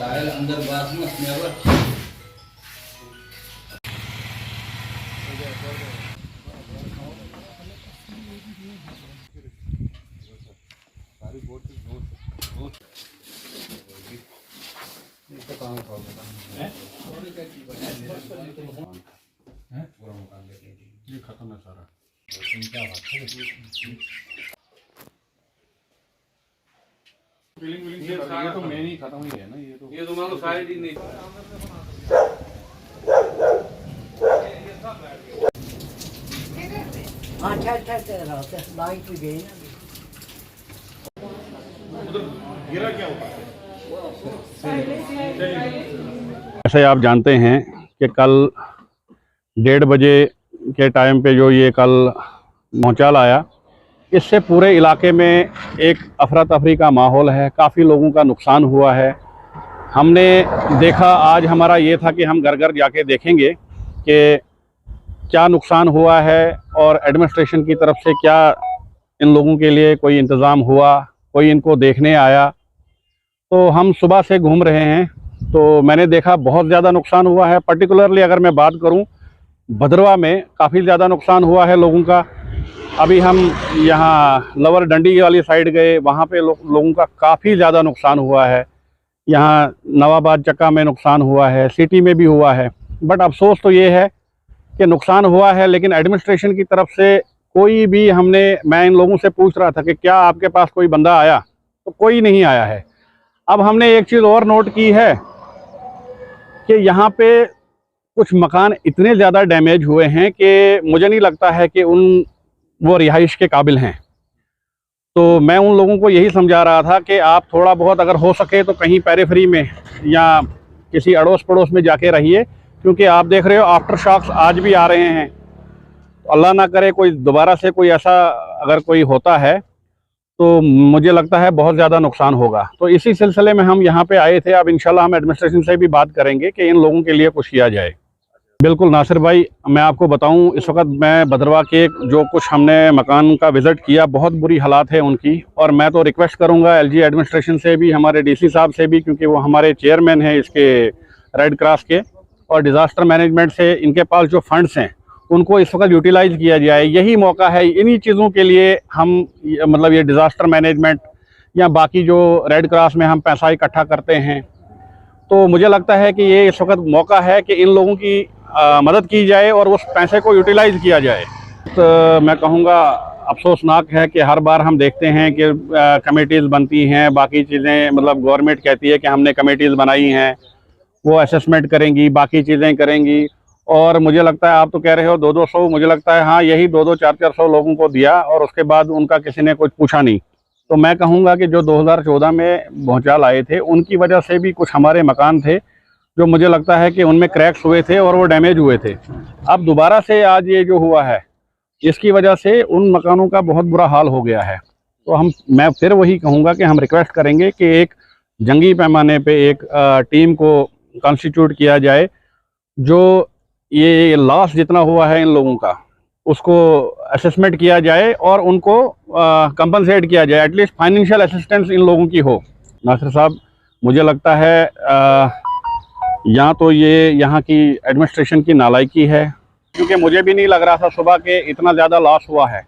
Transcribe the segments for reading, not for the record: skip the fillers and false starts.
साहिल अंदर बात में नेवर ये खत्म है सारा। ये तो मेन ही खत्म ही है ना, ये तो मान लो सारे दिन नहीं। हाँ ठहर रहा था, लाइट भी गई ना। गिरा क्या हुआ? जैसे आप जानते हैं कि कल 1:30 बजे के टाइम पे जो ये कल भूचाल आया, इससे पूरे इलाके में एक अफरा तफरी का माहौल है, काफ़ी लोगों का नुकसान हुआ है। हमने देखा, आज हमारा ये था कि हम घर घर जाके देखेंगे कि क्या नुकसान हुआ है और एडमिनिस्ट्रेशन की तरफ से क्या इन लोगों के लिए कोई इंतज़ाम हुआ, कोई इनको देखने आया। तो हम सुबह से घूम रहे हैं, तो मैंने देखा बहुत ज़्यादा नुकसान हुआ है। पर्टिकुलरली अगर मैं बात करूं, भद्रवा में काफ़ी ज़्यादा नुकसान हुआ है लोगों का। अभी हम यहाँ लवर डंडी वाली साइड गए, वहाँ पे लोगों का काफ़ी ज़्यादा नुकसान हुआ है। यहाँ नवाबाद चक्का में नुकसान हुआ है, सिटी में भी हुआ है। बट अफसोस तो ये है कि नुकसान हुआ है, लेकिन एडमिनिस्ट्रेशन की तरफ से कोई भी मैं इन लोगों से पूछ रहा था कि क्या आपके पास कोई बंदा आया, तो कोई नहीं आया है। अब हमने एक चीज़ और नोट की है कि यहाँ पे कुछ मकान इतने ज़्यादा डैमेज हुए हैं कि मुझे नहीं लगता है कि वो रिहाइश के काबिल हैं। तो मैं उन लोगों को यही समझा रहा था कि आप थोड़ा बहुत अगर हो सके तो कहीं पेरिफेरी में या किसी अड़ोस पड़ोस में जाके रहिए, क्योंकि आप देख रहे हो आफ्टर शॉक्स आज भी आ रहे हैं। तो अल्लाह ना करे कोई दोबारा से कोई ऐसा अगर कोई होता है तो मुझे लगता है बहुत ज़्यादा नुकसान होगा। तो इसी सिलसिले में हम यहाँ पे आए थे। अब इंशाल्लाह हम एडमिनिस्ट्रेशन से भी बात करेंगे कि इन लोगों के लिए कुछ किया जाए। बिल्कुल नासिर भाई, मैं आपको बताऊं, इस वक्त मैं भद्रवा के जो कुछ हमने मकान का विज़िट किया, बहुत बुरी हालात है उनकी। और मैं तो रिक्वेस्ट करूंगा एलजी एडमिनिस्ट्रेशन से भी, हमारे डीसी साहब से भी, क्योंकि वो हमारे चेयरमैन हैं इसके रेड क्रॉस के, और डिज़ास्टर मैनेजमेंट से इनके पास जो फंड्स हैं उनको इस वक्त यूटिलाइज़ किया जाए। यही मौका है, इन्हीं चीज़ों के लिए हम मतलब ये डिज़ास्टर मैनेजमेंट या बाकी जो रेड क्रॉस में हम पैसा इकट्ठा करते हैं, तो मुझे लगता है कि ये इस वक्त मौका है कि इन लोगों की मदद की जाए और उस पैसे को यूटिलाइज़ किया जाए। तो मैं कहूँगा अफसोसनाक है कि हर बार हम देखते हैं कि कमेटीज़ बनती हैं, बाकी चीज़ें, मतलब गवर्नमेंट कहती है कि हमने कमेटीज़ बनाई हैं, वो असेसमेंट करेंगी, बाकी चीज़ें करेंगी। और मुझे लगता है आप तो कह रहे हो 200-200, मुझे लगता है हाँ यही 200, 400 लोगों को दिया और उसके बाद उनका किसी ने कुछ पूछा नहीं। तो मैं कहूँगा कि जो 2014 में भूचाल आए थे उनकी वजह से भी कुछ हमारे मकान थे जो मुझे लगता है कि उनमें क्रैक्स हुए थे और वो डैमेज हुए थे। अब दोबारा से आज ये जो हुआ है, इसकी वजह से उन मकानों का बहुत बुरा हाल हो गया है। तो मैं फिर वही कहूँगा कि हम रिक्वेस्ट करेंगे कि एक जंगी पैमाने पे एक टीम को कॉन्स्टिट्यूट किया जाए, जो ये लॉस जितना हुआ है इन लोगों का उसको असेसमेंट किया जाए और उनको कंपनसेट किया जाए, एटलीस्ट फाइनेंशियल असिस्टेंस इन लोगों की हो। नासिर साहब, मुझे लगता है या तो ये यहाँ की एडमिनिस्ट्रेशन की नालायकी है, क्योंकि मुझे भी नहीं लग रहा था सुबह के इतना ज़्यादा लॉस हुआ है।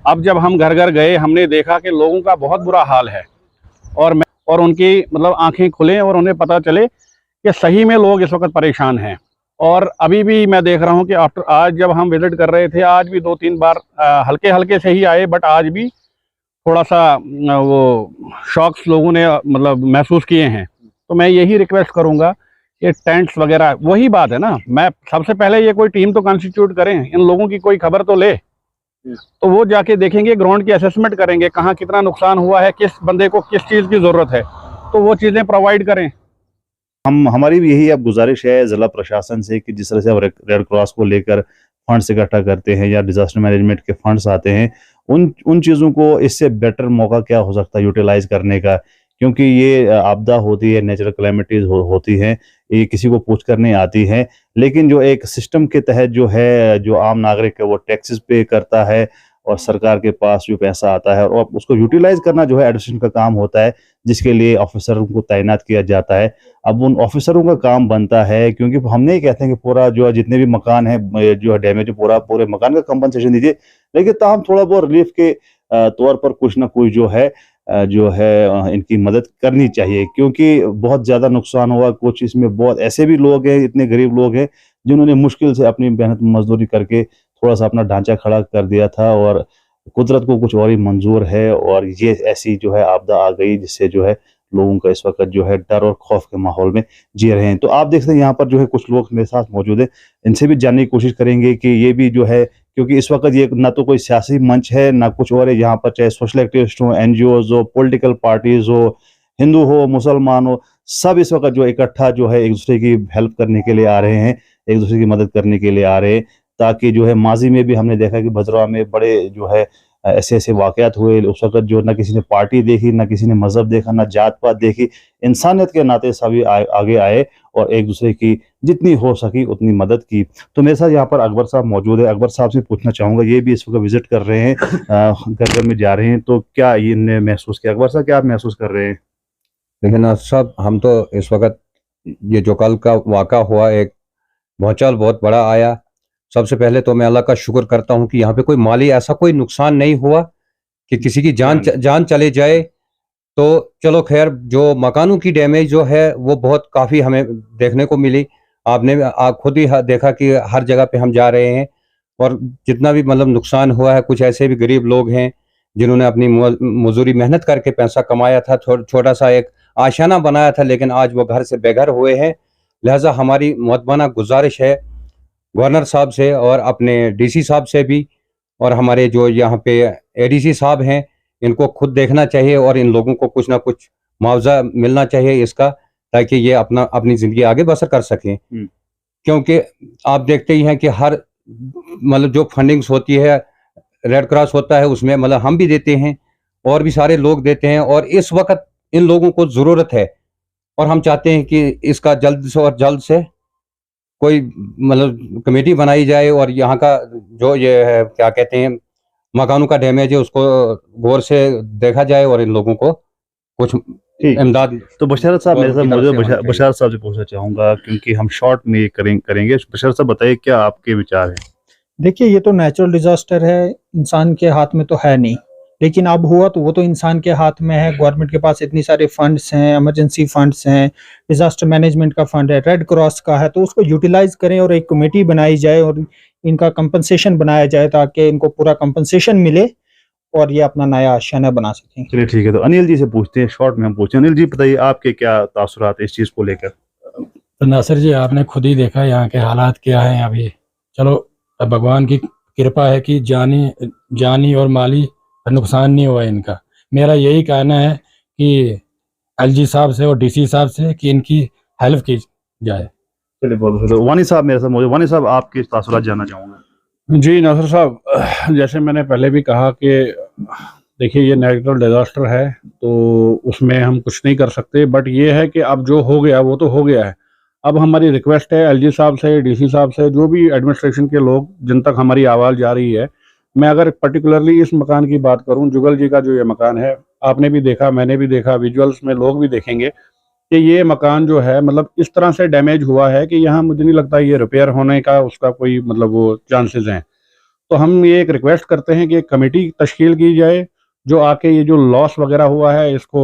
अब जब हम घर घर गए, हमने देखा कि लोगों का बहुत बुरा हाल है और उनकी मतलब आंखें खुलें और उन्हें पता चले कि सही में लोग इस वक्त परेशान हैं। और अभी भी मैं देख रहा हूँ कि आज जब हम विज़िट कर रहे थे, आज भी 2-3 बार हल्के हल्के से ही आए, बट आज भी थोड़ा सा वो शॉक्स लोगों ने मतलब महसूस किए हैं। तो मैं यही रिक्वेस्ट करूँगा कि टेंट्स वगैरह, वही बात है ना, मैं सबसे पहले ये कोई टीम तो कॉन्स्टिट्यूट करें, इन लोगों की कोई खबर तो ले, तो वो जाके देखेंगे, ग्राउंड की असेसमेंट करेंगे, कहाँ कितना नुकसान हुआ है, किस बंदे को किस चीज़ की ज़रूरत है, तो वो चीज़ें प्रोवाइड करें। हमारी भी यही अब गुजारिश है ज़िला प्रशासन से कि जिस तरह से अब रेड क्रॉस को लेकर फंड्स इकट्ठा करते हैं या डिजास्टर मैनेजमेंट के फंड्स आते हैं, उन चीज़ों को इससे बेटर मौका क्या हो सकता है यूटिलाइज करने का, क्योंकि ये आपदा होती है, नेचुरल कैलेमिटीज होती हैं, ये किसी को पूछ कर नहीं आती है। लेकिन जो एक सिस्टम के तहत जो है, जो आम नागरिक है वो टैक्सेस पे करता है और सरकार के पास जो पैसा आता है और उसको यूटिलाइज करना जो है एडमिनिस्ट्रेशन का काम होता है, जिसके लिए ऑफिसरों को तैनात किया जाता है। अब उन ऑफिसरों का काम बनता है, क्योंकि हम नहीं कहते हैं कि पूरा जो जितने भी मकान है जो डैमेज पूरे मकान का कंपनसेशन दीजिए, लेकिन ताहम थोड़ा बहुत रिलीफ के तौर पर कुछ ना कुछ जो है इनकी मदद करनी चाहिए, क्योंकि बहुत ज़्यादा नुकसान हुआ। कुछ इसमें बहुत ऐसे भी लोग हैं, इतने गरीब लोग हैं जिन्होंने मुश्किल से अपनी मेहनत मजदूरी करके थोड़ा सा अपना ढांचा खड़ा कर दिया था, और कुदरत को कुछ और ही मंजूर है, और ये ऐसी जो है आपदा आ गई जिससे जो है लोगों का इस वक्त जो है डर और खौफ के माहौल में जी रहे हैं। तो आप देख सकते हैं यहाँ पर जो है कुछ लोग मेरे साथ मौजूद हैं, इनसे भी जानने की कोशिश करेंगे कि ये भी जो है, क्योंकि इस वक्त ये ना तो कोई सियासी मंच है ना कुछ और है, यहाँ पर चाहे सोशल एक्टिविस्ट हो, एनजीओज हो, पॉलिटिकल पार्टीज हो, हिंदू हो, मुसलमान हो, सब इस वक्त जो इकट्ठा जो है एक दूसरे की हेल्प करने के लिए आ रहे हैं, एक दूसरे की मदद करने के लिए आ रहे हैं, ताकि जो है माजी में भी हमने देखा कि भद्रवाह में बड़े जो है ऐसे ऐसे वाकयात हुए। उस वक्त जो ना किसी ने पार्टी देखी, ना किसी ने मजहब देखा, ना जात पात देखी, इंसानियत के नाते सभी आगे आए और एक दूसरे की जितनी हो सकी उतनी मदद की। तो मेरे साथ यहाँ पर अकबर साहब मौजूद है। अकबर साहब से पूछना चाहूँगा, ये भी इस वक्त विजिट कर रहे हैं, घर घर में जा रहे हैं, तो क्या इन्हें महसूस किया? अकबर साहब क्या आप महसूस कर रहे हैं? देखिए ना साहब, हम तो इस वक्त ये जो कल का वाक़ा हुआ, एक भूचाल बहुत बड़ा आया। सबसे पहले तो मैं अल्लाह का शुक्र करता हूँ कि यहाँ पे कोई माली ऐसा कोई नुकसान नहीं हुआ कि किसी की जान चले जाए। तो चलो खैर, जो मकानों की डैमेज जो है वो बहुत काफ़ी हमें देखने को मिली। आपने खुद ही देखा कि हर जगह पे हम जा रहे हैं, और जितना भी मतलब नुकसान हुआ है, कुछ ऐसे भी गरीब लोग हैं जिन्होंने अपनी मजदूरी मेहनत करके पैसा कमाया था, छोटा सा एक आशियाना बनाया था, लेकिन आज वो घर से बेघर हुए हैं। लिहाजा हमारी मुअत्तमाना गुजारिश है गवर्नर साहब से और अपने डीसी साहब से भी, और हमारे जो यहाँ पे एडीसी साहब हैं, इनको खुद देखना चाहिए और इन लोगों को कुछ ना कुछ मुआवजा मिलना चाहिए इसका, ताकि ये अपनी ज़िंदगी आगे बसर कर सकें। क्योंकि आप देखते ही हैं कि हर मतलब जो फंडिंग्स होती है, रेड क्रॉस होता है, उसमें मतलब हम भी देते हैं और भी सारे लोग देते हैं, और इस वक्त इन लोगों को ज़रूरत है, और हम चाहते हैं कि इसका जल्द से और जल्द से कोई मतलब कमेटी बनाई जाए, और यहाँ का जो ये है क्या कहते हैं मकानों का डैमेज है उसको गौर से देखा जाए और इन लोगों को कुछ इमदाद। तो बशारत साहब मेरे साथ मौजूद, बशारत साहब से पूछना चाहूँगा, क्योंकि हम शॉर्ट में करेंगे। बशारत साहब बताइए क्या आपके विचार हैं? देखिए, ये तो नेचुरल डिजास्टर है, इंसान के हाथ में तो है नहीं, लेकिन अब हुआ तो वो तो इंसान के हाथ में है। गवर्नमेंट के पास इतनी सारे फंड्स हैं, इमरजेंसी फंड्स हैं, डिजास्टर मैनेजमेंट का फंड है, रेड क्रॉस का है, तो उसको यूटिलाइज करें और एक कमेटी बनाई जाए और इनका कंपनसेशन बनाया जाए, ताकि इनको पूरा कंपनसेशन मिले और ये अपना नया आशियाना बना सकें। चलिए ठीक है, तो अनिल जी से पूछते हैं, शॉर्ट में हम पूछते हैं। अनिल जी बताइए आपके क्या तासुरात है इस चीज़ को लेकर? तो नासिर जी, आपने खुद ही देखा यहाँ के हालात क्या हैं अभी। चलो भगवान की कृपा है कि जानी और माली नुकसान नहीं हुआ इनका। मेरा यही कहना है कि एलजी साहब से और डीसी साहब से कि इनकी हेल्प की जाए। चलिए बहुत वानी साहब मेरे साथ मौजूद। वानी साहब आपके तासुरात जानना चाहूँगा। जी नासिर साहब, जैसे मैंने पहले भी कहा कि देखिए ये नेचुरल डिजास्टर है, तो उसमें हम कुछ नहीं कर सकते, बट ये है कि अब जो हो गया वो तो हो गया है। अब हमारी रिक्वेस्ट है एलजी साहब से, डीसी साहब से, जो भी एडमिनिस्ट्रेशन के लोग जिन तक हमारी आवाज़ जा रही है। मैं अगर पर्टिकुलरली इस मकान की बात करूं, जुगल जी का जो ये मकान है, आपने भी देखा, मैंने भी देखा, विजुअल्स में लोग भी देखेंगे कि ये मकान जो है मतलब इस तरह से डैमेज हुआ है कि यहाँ मुझे नहीं लगता ये रिपेयर होने का उसका कोई मतलब वो चांसेस हैं। तो हम ये एक रिक्वेस्ट करते हैं कि एक कमेटी तश्कील की जाए जो आके ये जो लॉस वगैरह हुआ है इसको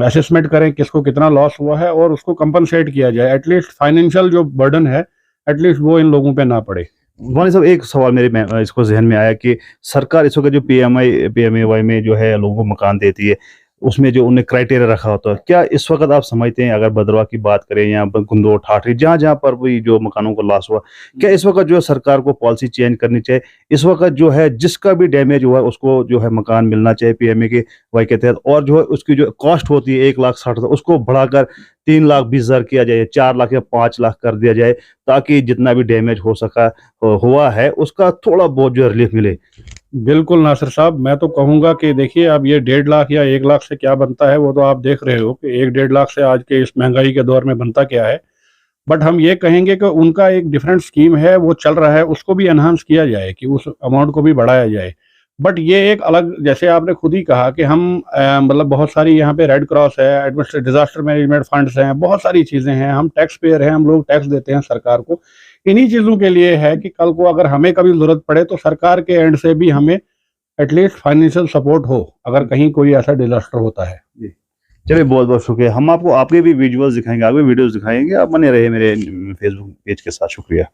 असेसमेंट करें, किसको कितना लॉस हुआ है, और उसको कंपनसेट किया जाए। एटलीस्ट फाइनेंशियल जो बर्डन है एटलीस्ट वो इन लोगों पे ना पड़े। वानी साहब एक सवाल मेरे इसको जहन में आया कि सरकार इस वक्त जो PMAY में जो है लोगों को मकान देती है, उसमें जो उन्हें क्राइटेरिया रखा होता है, क्या इस वक्त आप समझते हैं, अगर भद्रवाह की बात करें या गुंदोर ठाठरी जहाँ जहाँ पर भी जो मकानों को लॉस हुआ, क्या इस वक्त जो है सरकार को पॉलिसी चेंज करनी चाहिए? इस वक्त जो है जिसका भी डैमेज हुआ उसको जो है मकान मिलना चाहिए PMAY के तहत, और जो है उसकी जो कॉस्ट होती है 1,60,000 उसको बढ़ाकर 3,20,000 किया जाए, 4 लाख या 5 लाख कर दिया जाए, ताकि जितना भी डैमेज हुआ है उसका थोड़ा बहुत जो रिलीफ मिले। बिल्कुल नासिर साहब, मैं तो कहूँगा कि देखिए अब ये 1.5 लाख या 1 लाख से क्या बनता है वो तो आप देख रहे हो कि 1-1.5 लाख से आज के इस महंगाई के दौर में बनता क्या है। बट हम ये कहेंगे कि उनका एक डिफरेंट स्कीम है वो चल रहा है, उसको भी एनहांस किया जाए, कि उस अमाउंट को भी बढ़ाया जाए। बट ये एक अलग, जैसे आपने खुद ही कहा कि हम मतलब बहुत सारी यहाँ पे रेड क्रॉस है, एडमिनिस्ट्रेटिव डिजास्टर मैनेजमेंट फंड्स हैं, बहुत सारी चीज़ें हैं, हम टैक्स पेयर हैं, हम लोग टैक्स देते हैं सरकार को। इन्हीं चीज़ों के लिए है कि कल को अगर हमें कभी ज़रूरत पड़े तो सरकार के एंड से भी हमें एटलीस्ट फाइनेंशियल सपोर्ट हो अगर कहीं कोई ऐसा डिजास्टर होता है। चलिए, बहुत बहुत शुक्रिया। हम आपको आपके भी विजुअल्स दिखाएंगे, आगे वीडियोस दिखाएंगे। आप बने रहे मेरे फेसबुक पेज के साथ। शुक्रिया।